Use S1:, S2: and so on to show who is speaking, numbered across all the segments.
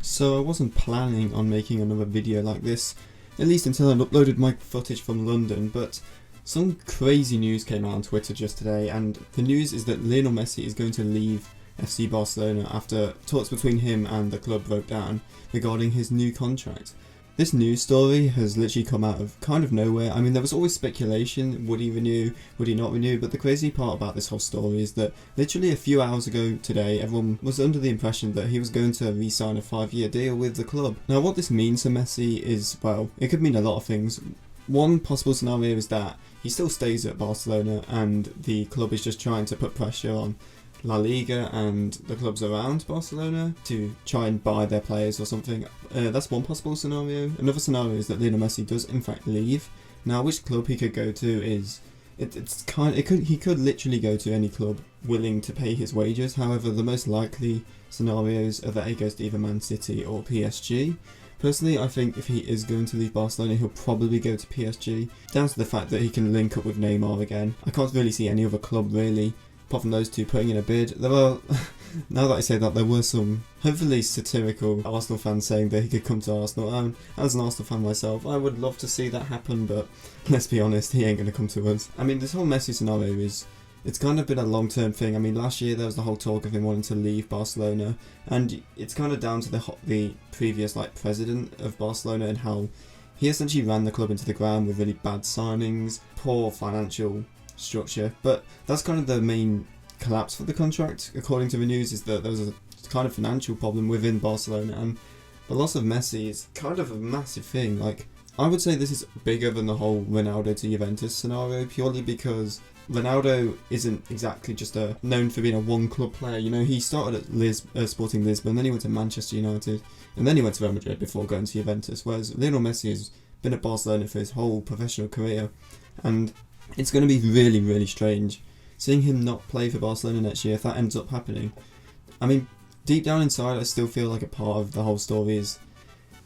S1: So I wasn't planning on making another video like this, at least until I uploaded my footage from London, but some crazy news came out on Twitter just today, and the news is that Lionel Messi is going to leave FC Barcelona after talks between him and the club broke down regarding his new contract. This news story has literally come out of kind of nowhere. I mean, there was always speculation, would he renew, would he not renew, but the crazy part about this whole story is that literally a few hours ago today, everyone was under the impression that he was going to re-sign a 5-year deal with the club. Now, what this means to Messi is, well, it could mean a lot of things. One possible scenario is that he still stays at Barcelona and the club is just trying to put pressure on La Liga and the clubs around Barcelona to try and buy their players or something. That's one possible scenario. Another scenario is that Lionel Messi does in fact leave. Now, which club he could go to is he could literally go to any club willing to pay his wages. However, the most likely scenarios are that he goes to either Man City or PSG. Personally, I think if he is going to leave Barcelona, he'll probably go to PSG, down to the fact that he can link up with Neymar again. I can't really see any other club really, apart from those two, putting in a bid. There are, now that I say that, there were some hopefully satirical Arsenal fans saying that he could come to Arsenal, and as an Arsenal fan myself, I would love to see that happen, but let's be honest, he ain't going to come to us. I mean, this whole Messi scenario it's kind of been a long-term thing. I mean, last year there was the whole talk of him wanting to leave Barcelona, and it's kind of down to the previous president of Barcelona and how he essentially ran the club into the ground with really bad signings, poor financial structure. But that's kind of the main collapse for the contract, according to the news, is that there was a kind of financial problem within Barcelona, and the loss of Messi is kind of a massive thing. I would say this is bigger than the whole Ronaldo to Juventus scenario, purely because Ronaldo isn't exactly just known for being a one-club player. You know, he started at Sporting Lisbon, then he went to Manchester United, and then he went to Real Madrid before going to Juventus, whereas Lionel Messi has been at Barcelona for his whole professional career, and it's going to be really, really strange seeing him not play for Barcelona next year if that ends up happening. I mean, deep down inside, I still feel like a part of the whole story is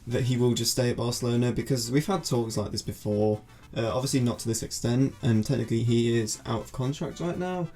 S1: that he will just stay at Barcelona, because we've had talks like this before. Obviously not to this extent, and technically he is out of contract right now,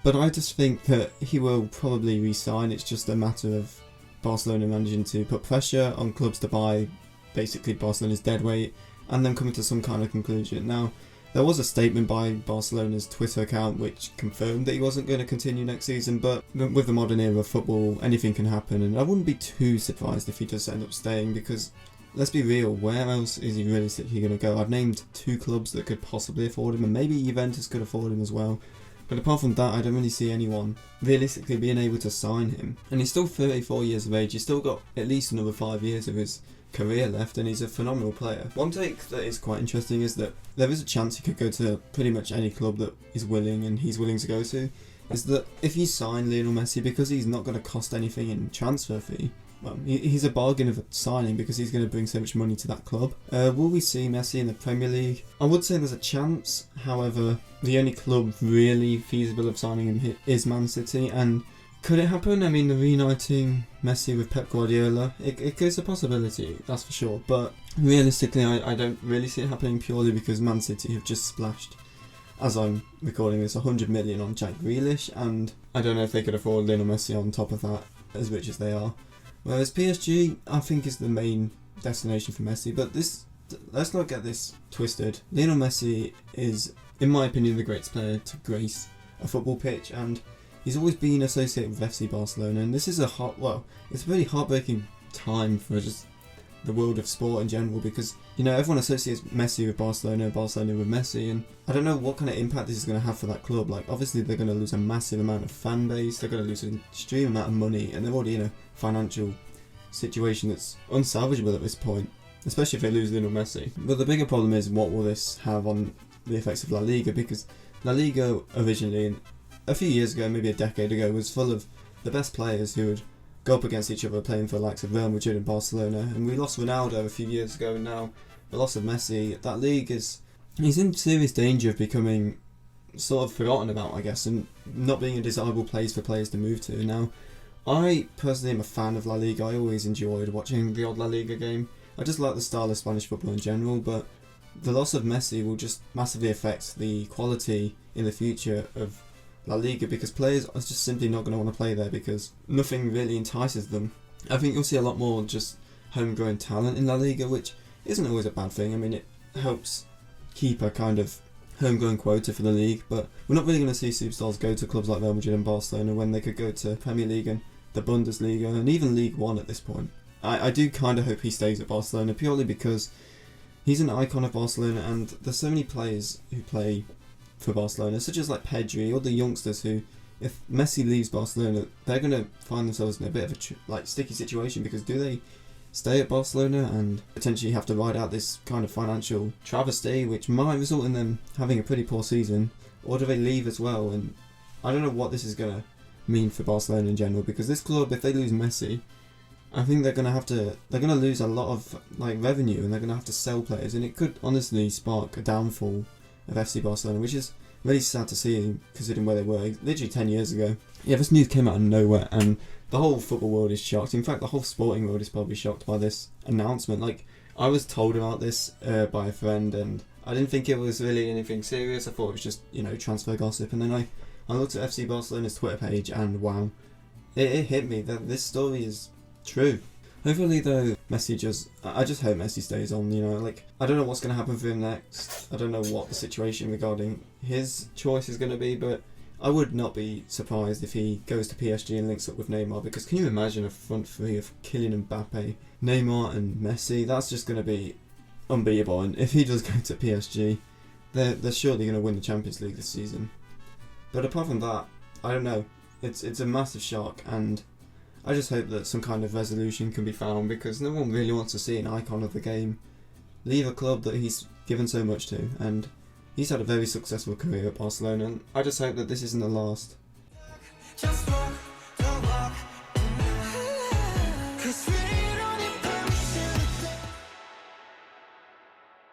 S1: but I just think that he will probably re-sign. It's just a matter of Barcelona managing to put pressure on clubs to buy basically Barcelona's deadweight and then coming to some kind of conclusion. Now, there was a statement by Barcelona's Twitter account which confirmed that he wasn't going to continue next season, but with the modern era of football, anything can happen, and I wouldn't be too surprised if he does end up staying, because let's be real, where else is he realistically going to go? I've named 2 clubs that could possibly afford him, and maybe Juventus could afford him as well. But apart from that, I don't really see anyone realistically being able to sign him. And he's still 34 years of age, he's still got at least another 5 years of his career left, and he's a phenomenal player. One take that is quite interesting is that there is a chance he could go to pretty much any club that is willing and he's willing to go to, is that if you sign Lionel Messi, because he's not going to cost anything in transfer fee, well, he's a bargain of a signing because he's going to bring so much money to that club. Will we see Messi in the Premier League? I would say there's a chance. However, the only club really feasible of signing him is Man City, and could it happen? I mean, the reuniting Messi with Pep Guardiola, it's a possibility, that's for sure, but realistically I don't really see it happening, purely because Man City have just splashed, as I'm recording this, 100 million on Jack Grealish, and I don't know if they could afford Lionel Messi on top of that, as rich as they are. Whereas PSG, I think, is the main destination for Messi, but let's not get this twisted. Lionel Messi is, in my opinion, the greatest player to grace a football pitch, and he's always been associated with FC Barcelona, and this is it's a really heartbreaking time for just the world of sport in general, because, you know, everyone associates Messi with Barcelona, Barcelona with Messi, and I don't know what kind of impact this is going to have for that club. Obviously they're going to lose a massive amount of fan base, they're going to lose an extreme amount of money, and they're already in a financial situation that's unsalvageable at this point, especially if they lose Lionel Messi. But the bigger problem is, what will this have on the effects of La Liga, because La Liga originally, a few years ago, maybe a decade ago, was full of the best players who would go up against each other playing for the likes of Real Madrid and Barcelona, and we lost Ronaldo a few years ago, and now the loss of Messi, that league he's in serious danger of becoming sort of forgotten about, I guess, and not being a desirable place for players to move to. Now, I personally am a fan of La Liga. I always enjoyed watching the odd La Liga game. I just like the style of Spanish football in general, but the loss of Messi will just massively affect the quality in the future of La Liga, because players are just simply not going to want to play there because nothing really entices them. I think you'll see a lot more just homegrown talent in La Liga, which isn't always a bad thing. I mean, it helps keep a kind of homegrown quota for the league, but we're not really going to see superstars go to clubs like Real Madrid and Barcelona when they could go to Premier League and the Bundesliga and even League One at this point. I do kind of hope he stays at Barcelona purely because he's an icon of Barcelona, and there's so many players who play for Barcelona, such as like Pedri or the youngsters who, if Messi leaves Barcelona, they're going to find themselves in a bit of a sticky situation, because do they stay at Barcelona and potentially have to ride out this kind of financial travesty which might result in them having a pretty poor season, or do they leave as well? And I don't know what this is going to mean for Barcelona in general, because this club, if they lose Messi, I think they're going to lose a lot of revenue, and they're going to have to sell players, and it could honestly spark a downfall of FC Barcelona, which is really sad to see considering where they were literally 10 years ago. Yeah, this news came out of nowhere, and the whole football world is shocked. In fact, the whole sporting world is probably shocked by this announcement. I was told about this by a friend, and I didn't think it was really anything serious. I thought it was just, transfer gossip, and then I looked at FC Barcelona's Twitter page, and wow, it hit me that this story is true. Hopefully though, I just hope Messi stays on, I don't know what's going to happen for him next. I don't know what the situation regarding his choice is going to be, but I would not be surprised if he goes to PSG and links up with Neymar, because can you imagine a front three of Kylian Mbappe, Neymar and Messi? That's just going to be unbeatable, and if he does go to PSG, they're surely going to win the Champions League this season. But apart from that, I don't know, it's a massive shock, and I just hope that some kind of resolution can be found, because no one really wants to see an icon of the game leave a club that he's given so much to, and he's had a very successful career at Barcelona, and I just hope that this isn't the last.